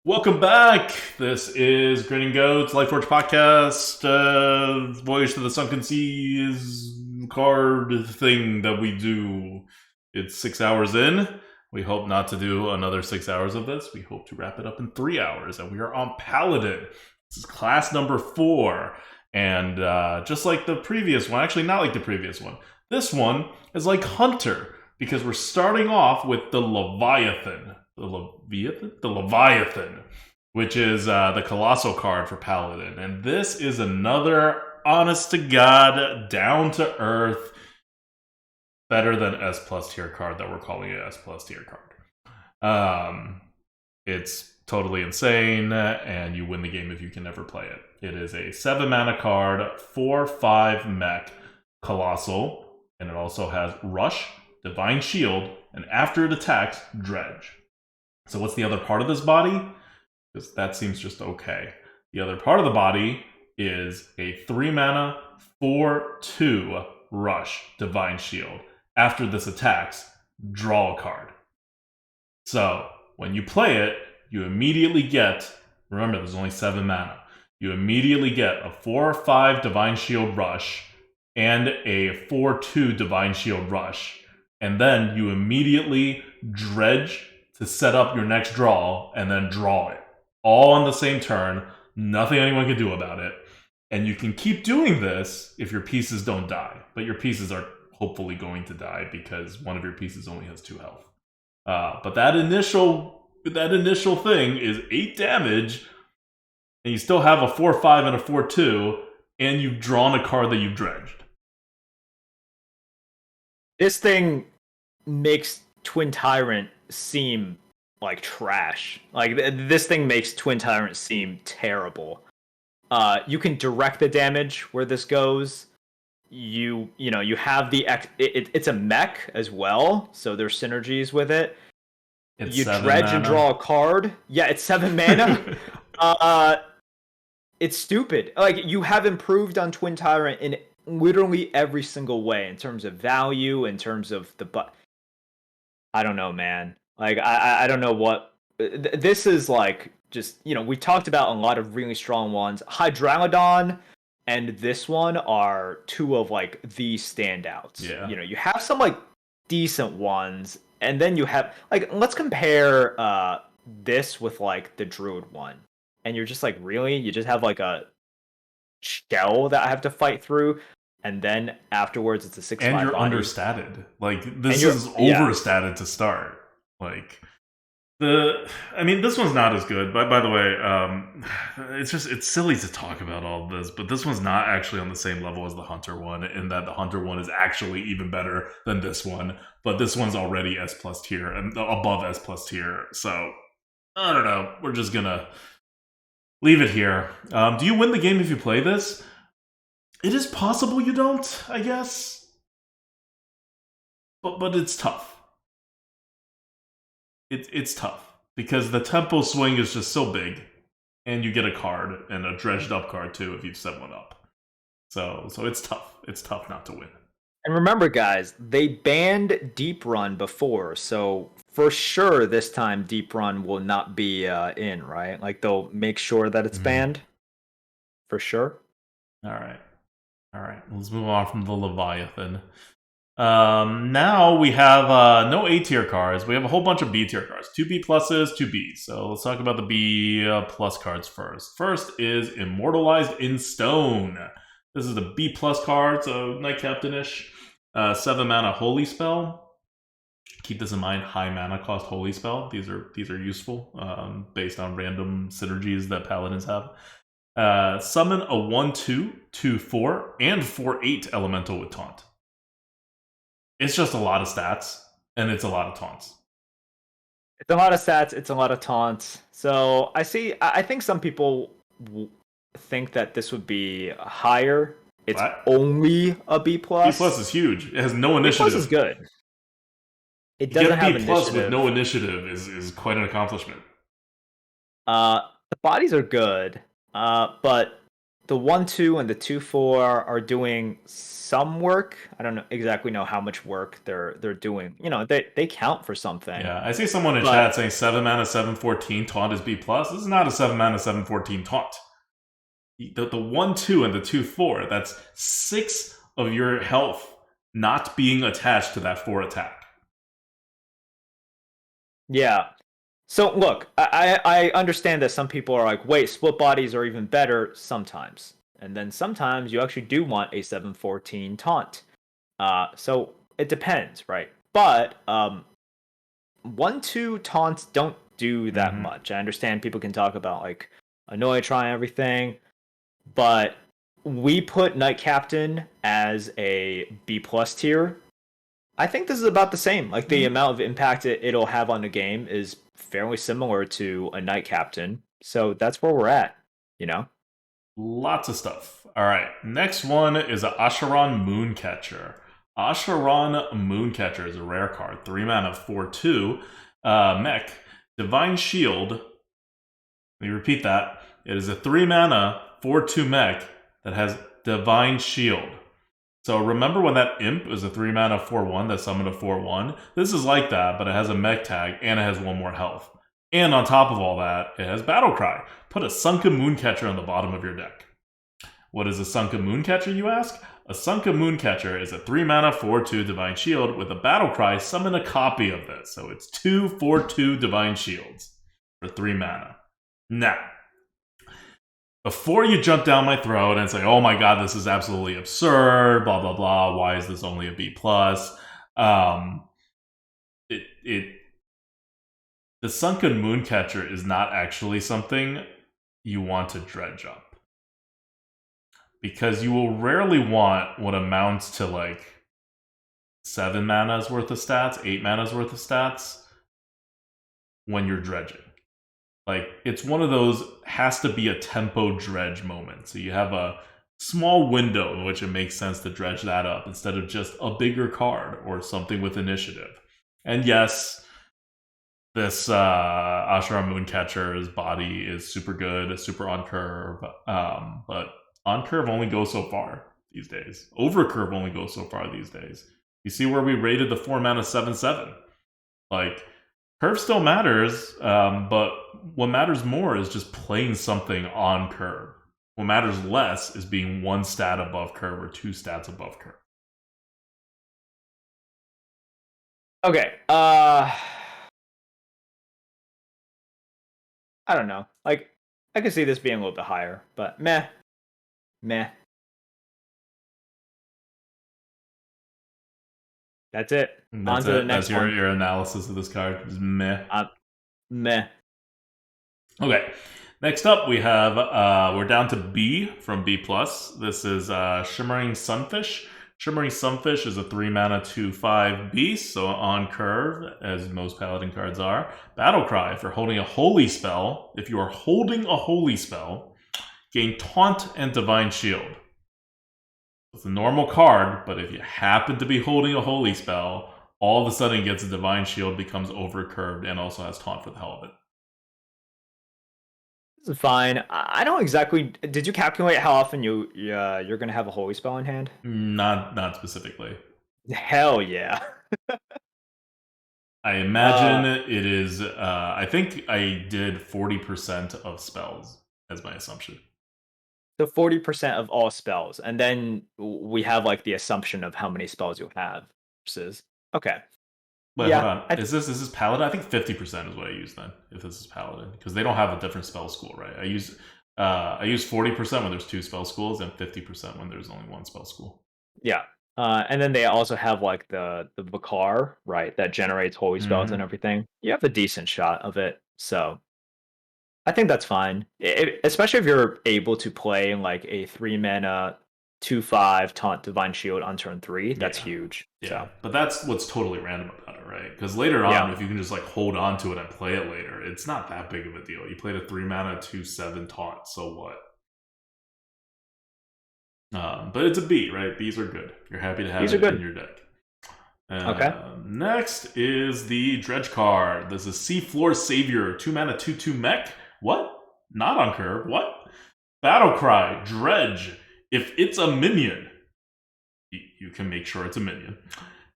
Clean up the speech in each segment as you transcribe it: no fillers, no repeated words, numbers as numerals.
Welcome back. This is Grinning Goats Life Forge podcast. Voyage to the Sunken Seas card thing that we do. It's 6 hours in. We hope not to do another 6 hours of this. We hope to wrap it up in 3 hours, and we are on Paladin. This is class number 4, and just like the previous one, actually not like the previous one. This one is like Hunter because we're starting off with the Leviathan. The Leviathan, which is the Colossal card for Paladin. And this is another honest to God, down to earth, better than S plus tier card that we're calling it S plus tier card. It's totally insane, and you win the game if you can never play it. It is a 7 mana card, 4/5 mech, Colossal, and it also has Rush, Divine Shield, and after it attacks, Dredge. So what's the other part of this body? Because that seems just okay. The other part of the body is a 3 mana, 4/2 Rush, Divine Shield. After this attacks, draw a card. So when you play it, you immediately get, remember there's only 7 mana, you immediately get a 4/5 Divine Shield Rush and a 4/2 Divine Shield Rush. And then you immediately dredge to set up your next draw, and then draw it. All on the same turn, nothing anyone can do about it. And you can keep doing this if your pieces don't die. But your pieces are hopefully going to die because one of your pieces only has 2 health. But that initial thing is 8 damage, and you still have a 4/5 and a 4/2, and you've drawn a card that you've dredged. This thing makes Twin Tyrant seem like trash. Like this thing makes Twin Tyrant seem terrible. You can direct the damage where this goes. You have the it's a mech as well, so there's synergies with it. It's you dredge mana. and draw a card. Yeah, it's 7 mana. It's stupid. Like you have improved on Twin Tyrant in literally every single way in terms of value, in terms of the I don't know, man. Like, I don't know what... This is, like, just... we talked about a lot of really strong ones. Hydralodon and this one are 2 of, like, the standouts. Yeah. You have some, like, decent ones, and then you have... Like, let's compare this with, like, the Druid one. And you're just like, really? You just have, like, a shell that I have to fight through? And then afterwards, it's a 6/5 and you're body. understated. Like this is overstated to start. Like this one's not as good. But by the way, it's silly to talk about all of this. But this one's not actually on the same level as the Hunter one, in that the Hunter one is actually even better than this one. But this one's already S plus tier and above S plus tier. So I don't know. We're just gonna leave it here. Do you win the game if you play this? It is possible you don't, I guess. But it's tough. It's tough. Because the tempo swing is just so big. And you get a card, and a dredged up card too if you set one up. So it's tough. It's tough not to win. And remember, guys, they banned Deep Run before, so for sure this time Deep Run will not be in, right? Like they'll make sure that it's banned. For sure. All right, let's move on from the Leviathan. Now we have no A tier cards. We have a whole bunch of B tier cards. 2 B pluses, 2 Bs. So let's talk about the B plus cards first. First is Immortalized in Stone. This is the B plus card, so Knight Captain-ish. 7 mana Holy Spell. Keep this in mind, high mana cost Holy Spell. These are useful based on random synergies that Paladins have. Summon a 1/2, 2/4, and 4/8 elemental with taunt. It's just a lot of stats, and it's a lot of taunts. It's a lot of stats, it's a lot of taunts. So I think some people think that this would be higher. It's only a B plus. B plus is huge. It has no initiative. B plus is good. It doesn't have B plus initiative. with no initiative is quite an accomplishment. The bodies are good. But the 1/2 and the 2/4 are doing some work. I don't know exactly know how much work they're doing. You know, they count for something. Yeah, I see someone in But chat saying 7 mana 7/14 taunt is B plus. This is not a 7 mana 7/14 taunt. The 1/2 and the 2/4, that's 6 of your health not being attached to that 4 attack. yeah. So look, I understand that some people are like, wait, split bodies are even better sometimes. And then sometimes you actually do want a 7/14 taunt. So it depends, right? But 1/2 taunts don't do that much. I understand people can talk about like annoy, try everything, but we put Knight Captain as a B plus tier. I think this is about the same. Like the amount of impact it'll have on the game is fairly similar to a Knight Captain. So that's where we're at, you know? Lots of stuff. All right, next one is a Asheron Mooncatcher. Asheron Mooncatcher is a rare card, 3 mana, 4/2, mech, Divine Shield. Let me repeat that. It is a 3 mana, 4/2 mech that has Divine Shield. So remember when that Imp is a 3 mana 4/1 that summoned a 4/1? This is like that, but it has a mech tag and it has 1 more health. And on top of all that, it has Battle Cry. Put a Sunken Mooncatcher on the bottom of your deck. What is a Sunken Mooncatcher, you ask? A Sunken Mooncatcher is a 3 mana 4/2 Divine Shield with a Battle Cry. Summon a copy of this. So it's 2 4/2 Divine Shields for 3 mana. Now, before you jump down my throat and say, oh my god, this is absolutely absurd, blah, blah, blah, why is this only a B+, the Sunken Mooncatcher is not actually something you want to dredge up. Because you will rarely want what amounts to like 7 mana's worth of stats, 8 mana's worth of stats when you're dredging. Like, it's one of those has to be a tempo dredge moment. So you have a small window in which it makes sense to dredge that up instead of just a bigger card or something with initiative. And yes, this Asheron Mooncatcher's body is super good, super on curve, but on curve only goes so far these days. Over curve only goes so far these days. You see where we rated the 4 mana 7/7. Like, curve still matters, but what matters more is just playing something on curve. What matters less is being 1 stat above curve or 2 stats above curve. Okay. I don't know. Like, I could see this being a little bit higher, but meh. That's it. On to the next That's one. your analysis of this card. Is meh. Meh. Okay. Next up, we have we're down to B from B+. This is Shimmering Sunfish. Shimmering Sunfish is a 3 mana 2/5 beast, so on curve, as most Paladin cards are. Battle Cry, if you're holding a holy spell, gain Taunt and Divine Shield. It's a normal card, but if you happen to be holding a holy spell, all of a sudden it gets a Divine Shield, becomes overcurved, and also has Taunt for the hell of it. This is fine. I don't exactly. Did you calculate how often you're gonna have a holy spell in hand? Not specifically. Hell yeah. I imagine it is. I think I did 40% of spells as my assumption. So 40% of all spells, and then we have like the assumption of how many spells you have. Versus, okay. Wait, Yeah, hold on. Is this Paladin? I think 50% is what I use then, if this is Paladin, because they don't have a different spell school, right? I use 40% when there's 2 spell schools and 50% when there's only 1 spell school. Yeah. And then they also have like the Vicar, right, that generates holy spells and everything. You have a decent shot of it, so I think that's fine. Especially if you're able to play like a 3 mana 2/5 taunt Divine Shield on turn 3. That's huge. Yeah, so. But that's what's totally random about it, right? Because later on, if you can just like hold on to it and play it later, it's not that big of a deal. You played a 3 mana 2/7 taunt, so what? But it's a B, right? These are good. You're happy to have it in your deck. Okay. Next is the Dredge card. This is Seafloor Savior, 2 mana 2/2 mech. What? Not on curve. What? Battlecry, Dredge. If it's a minion, you can make sure it's a minion.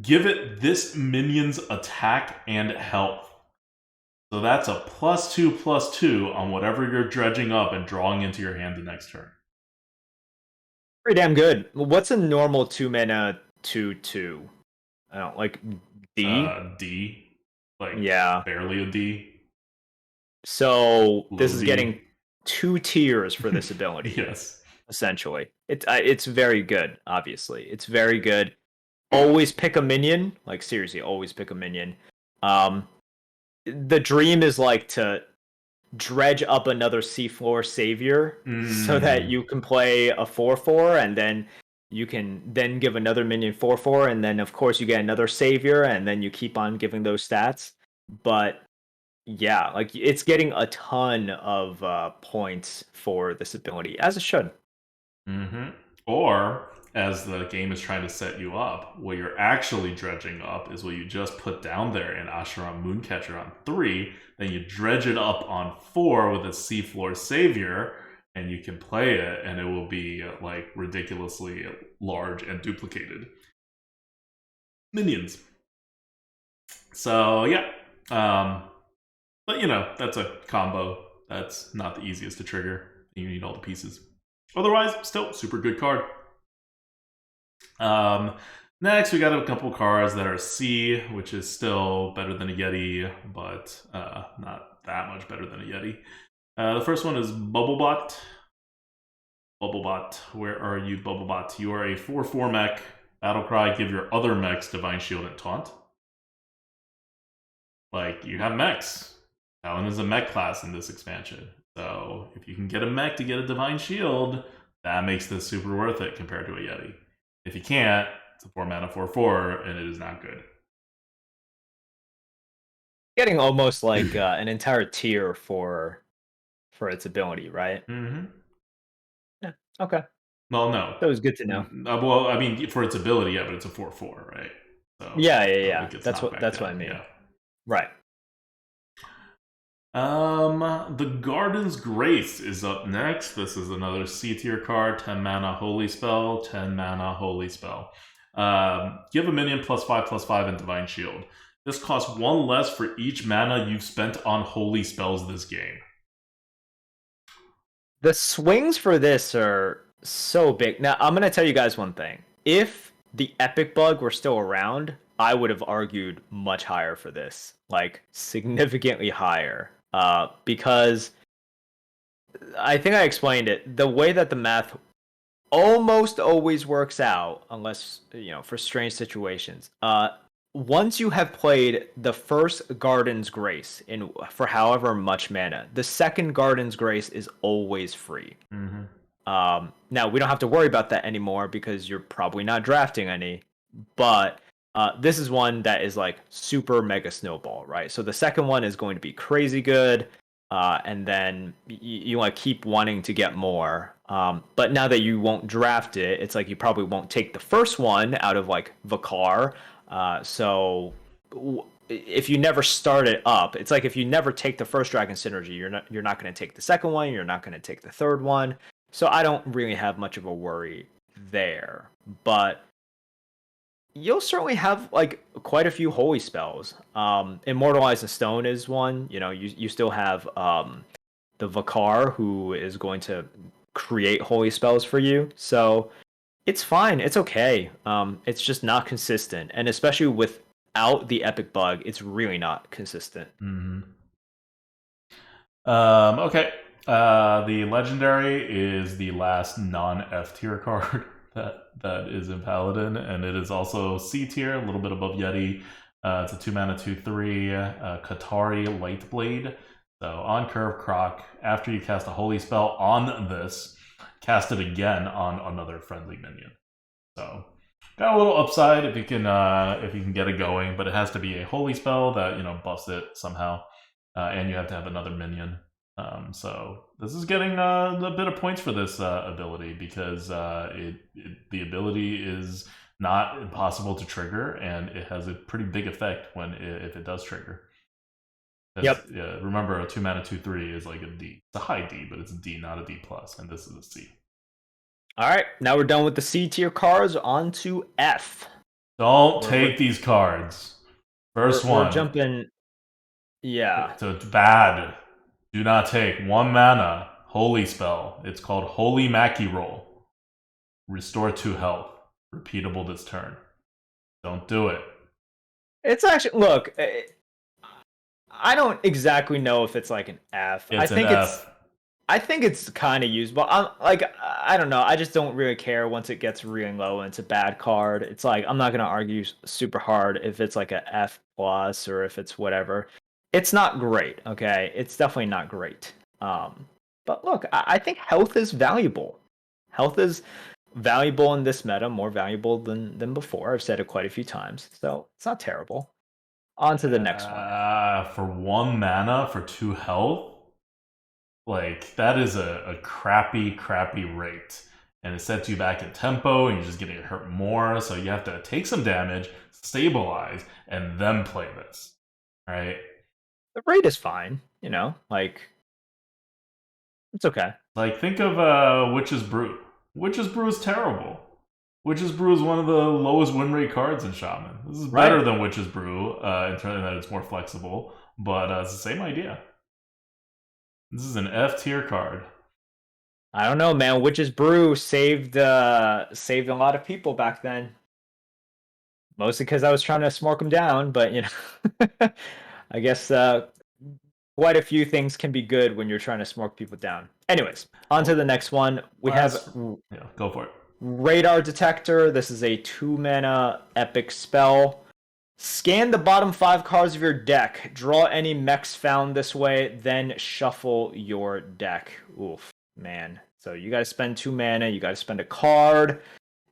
Give it this minion's attack and health. So that's a +2/+2 on whatever you're dredging up and drawing into your hand the next turn. Pretty damn good. What's a normal 2-mana 2/2? I don't like D. D, like Yeah. barely a D. So this Low is D. getting 2 tiers for this ability. Yes. Essentially, it's very good. Obviously, it's very good. Always pick a minion. Like seriously, always pick a minion. The dream is like to dredge up another seafloor savior so that you can play a 4/4 and then you can then give another minion 4/4 and then of course you get another savior and then you keep on giving those stats. But yeah, like it's getting a ton of points for this ability, as it should. Or, as the game is trying to set you up, what you're actually dredging up is what you just put down there in Asheron Mooncatcher on 3, then you dredge it up on 4 with a Seafloor Savior, and you can play it, and it will be like ridiculously large and duplicated minions. So yeah, but you know, that's a combo. That's not the easiest to trigger. You need all the pieces. Otherwise, still super good card. Next, we got a couple cards that are C, which is still better than a Yeti, but not that much better than a Yeti. The first one is Bubblebot. Bubblebot, where are you, Bubblebot? You are a 4/4 mech. Battlecry, give your other mechs Divine Shield and Taunt. Like, you have mechs. Paladin is a mech class in this expansion. So, if you can get a mech to get a Divine Shield, that makes this super worth it compared to a Yeti. If you can't, it's a 4-mana 4/4, and it is not good. Getting almost like an entire tier for its ability, right? Yeah. Okay. Well, no. That was good to know. Well, I mean, for its ability, yeah, but it's a 4/4, right? So, yeah. So That's what I mean. Yeah. Right. The Garden's Grace is up next. This is another C tier card, 10 mana Holy Spell, 10 mana Holy Spell. Give a minion +5/+5 and Divine Shield. This costs 1 less for each mana you've spent on Holy Spells this game. The swings for this are so big. Now, I'm going to tell you guys one thing. If the Epic Bug were still around, I would have argued much higher for this. Like, significantly higher. Because I think I explained it. The way that the math almost always works out, unless, you know, for strange situations. Once you have played the first Garden's Grace for however much mana, the second Garden's Grace is always free. Now, we don't have to worry about that anymore because you're probably not drafting any, but this is one that is like super mega snowball, right? So the second one is going to be crazy good, and then you like keep wanting to get more. But now that you won't draft it, it's like you probably won't take the first one out of like Vakar. So if you never start it up, it's like if you never take the first Dragon Synergy, you're not going to take the second one, you're not going to take the third one. So I don't really have much of a worry there. But you'll certainly have like quite a few holy spells. Immortalized in Stone is one. You know, you still have the Vakar, who is going to create holy spells for you. So it's fine. It's okay. It's just not consistent, and especially without the Epic Bug, it's really not consistent. Okay. The Legendary is the last non-F tier card that is in Paladin, and it is also C tier, a little bit above Yeti. It's a 2-mana 2/3 Katari Lightblade. So on curve, Croc. After you cast a holy spell on this, cast it again on another friendly minion. So got a little upside if you can get it going, but it has to be a holy spell that, you know, buffs it somehow, and you have to have another minion. So this is getting a bit of points for this ability because the ability is not impossible to trigger, and it has a pretty big effect if it does trigger. Yep. Remember, a 2 mana 2/3 is like a D. It's a high D, but it's a D, not a D plus, and this is a C. All right, now we're done with the C tier cards. On to F. Don't take these cards. First one. We're jumping. Yeah. It's bad. Do not take 1 mana holy spell. It's called Holy Mackie Roll. Restore 2 health. Repeatable this turn. Don't do it. It's actually look. I don't exactly know if it's like an F. I think it's kind of usable. I don't know. I just don't really care once it gets really low and it's a bad card. It's like I'm not gonna argue super hard if it's like a F plus or if it's whatever. It's not great. Okay, it's definitely not great. But look, I think health is valuable. Health is valuable in this meta, more valuable than before. I've said it quite a few times, so it's not terrible. On to the next one. For 1 mana for 2 health, like that is a crappy rate, and it sets you back in tempo, and you're just getting hurt more. So you have to take some damage, stabilize, and then play this. All right. The rate is fine, like it's okay. Like think of Witch's Brew. Witch's Brew is terrible. Witch's Brew is one of the lowest win rate cards in Shaman. This is better than Witch's Brew in terms of that it's more flexible, but it's the same idea. This is an F tier card. I don't know, man. Witch's Brew saved a lot of people back then. Mostly because I was trying to smoke them down, but I guess quite a few things can be good when you're trying to smoke people down. Anyways, on to the next one. We have go for it. Radar Detector. This is a 2 mana epic spell. Scan the bottom 5 cards of your deck. Draw any mechs found this way, then shuffle your deck. Oof, man. So you gotta spend 2 mana, you gotta spend a card,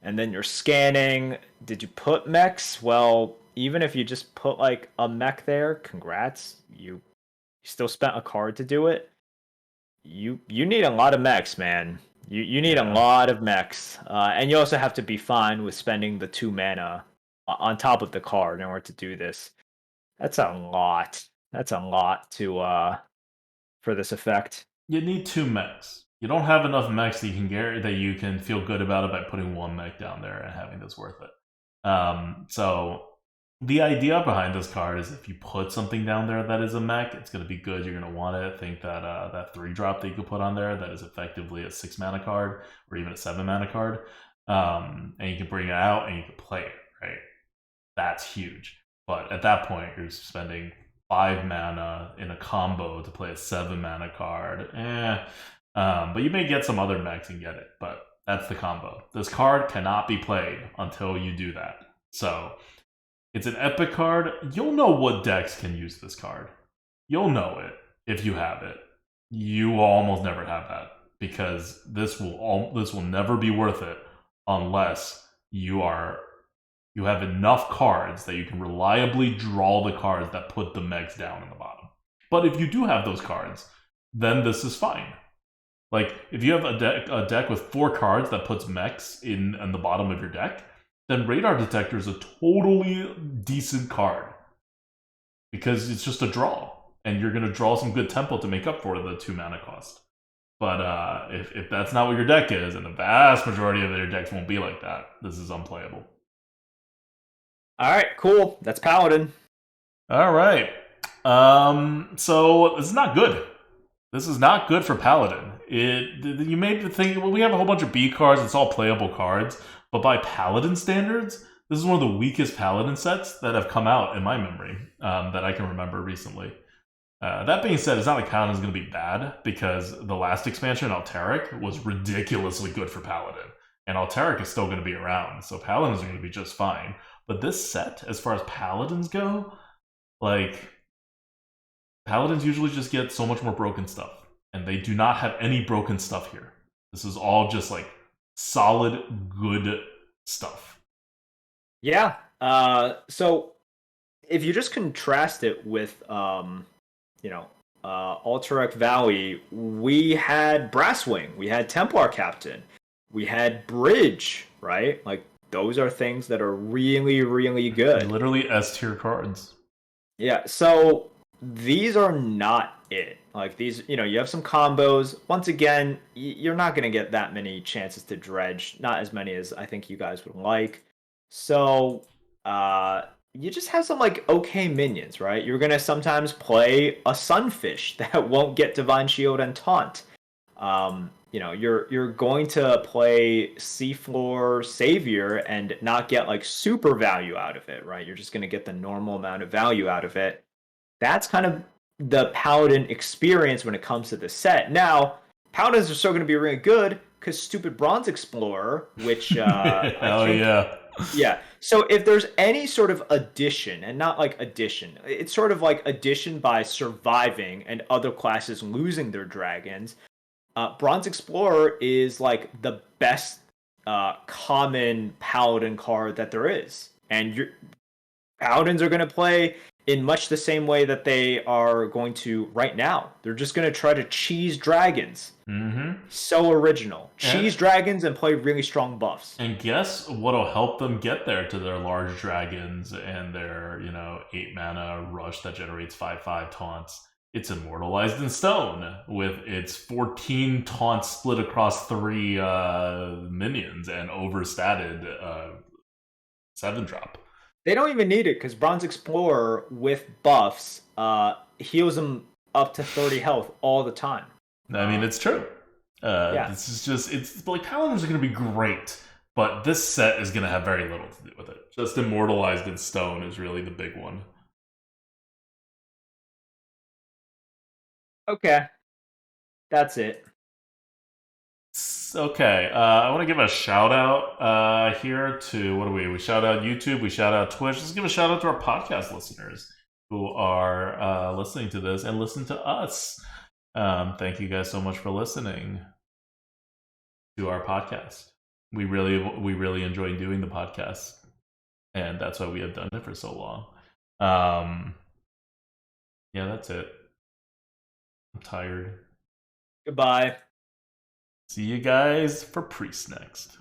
and then you're scanning. Did you put mechs? Well, even if you just put like a mech there, congrats. You still spent a card to do it. You need a lot of mechs, man. You need a lot of mechs, and you also have to be fine with spending the 2 mana on top of the card in order to do this. That's a lot. That's a lot to for this effect. You need 2 mechs. You don't have enough mechs that you can feel good about it by putting 1 mech down there and having this worth it. So the idea behind this card is if you put something down there that is a mech, it's going to be good. You're going to want it. Think that that 3-drop that you could put on there that is effectively a 6 mana card or even a 7 mana card, and you can bring it out and you can play it, right? That's huge. But at that point, you're spending 5 mana in a combo to play a 7 mana card. But you may get some other mechs and get it, but that's the combo. This card cannot be played until you do that. So it's an epic card. You'll know what decks can use this card. You'll know it if you have it. You will almost never have that because this will never be worth it unless you have enough cards that you can reliably draw the cards that put the mechs down in the bottom. But if you do have those cards, then this is fine. Like if you have a deck with 4 cards that puts mechs in the bottom of your deck, then Radar Detector is a totally decent card because it's just a draw, and you're going to draw some good tempo to make up for the 2 mana cost. But if that's not what your deck is, and the vast majority of your decks won't be like that, this is unplayable. All right, cool. That's Paladin. All right. So this is not good. This is not good for Paladin. You made the thing. Well, we have a whole bunch of B cards. It's all playable cards. But by Paladin standards, this is one of the weakest Paladin sets that have come out in my memory that I can remember recently. That being said, it's not like Paladin is going to be bad because the last expansion, Alteric, was ridiculously good for Paladin. And Alteric is still going to be around, so Paladins are going to be just fine. But this set, as far as Paladins go, like, Paladins usually just get so much more broken stuff. And they do not have any broken stuff here. This is all just, like, solid, good stuff. Yeah. So if you just contrast it with, Alterac Valley, we had Brasswing, we had Templar Captain, we had Bridge, right? Like, those are things that are really, really good. Literally S-tier cards. Yeah, so these are not it. Like these, you have some combos. Once again, you're not going to get that many chances to dredge. Not as many as I think you guys would like. So, uh, you just have some like okay minions, right? You're going to sometimes play a Sunfish that won't get Divine Shield and Taunt. You're going to play Seafloor Savior and not get like super value out of it, right? You're just going to get the normal amount of value out of it. That's kind of the Paladin experience when it comes to the set. Now, Paladins are still going to be really good because stupid Bronze Explorer, which I Hell think, yeah. yeah. So if there's any sort of addition, and not like addition, it's sort of like addition by surviving and other classes losing their dragons. Bronze Explorer is like the best common Paladin card that there is, and your Paladins are going to play in much the same way that they are going to right now. They're just going to try to cheese dragons. Mm-hmm. So original. And Cheese dragons and play really strong buffs. and guess what'll help them get there to their large dragons and their, 8 mana rush that generates 5/5 taunts? It's immortalized in stone with its 14 taunts split across 3 minions and overstatted 7 drop. They don't even need it because Bronze Explorer with buffs heals them up to 30 health all the time. I mean, it's true. Yeah. This is just, it's like Paladins are going to be great, but this set is going to have very little to do with it. Just immortalized in stone is really the big one. Okay. That's it. Okay, I want to give a shout out here to what do we shout out YouTube, we shout out Twitch. Let's give a shout out to our podcast listeners who are listening to this and listen to us. Thank you guys so much for listening to our podcast. We really enjoy doing the podcast, and that's why we have done it for so long. Yeah, that's it. I'm tired. Goodbye. See you guys for Priest next.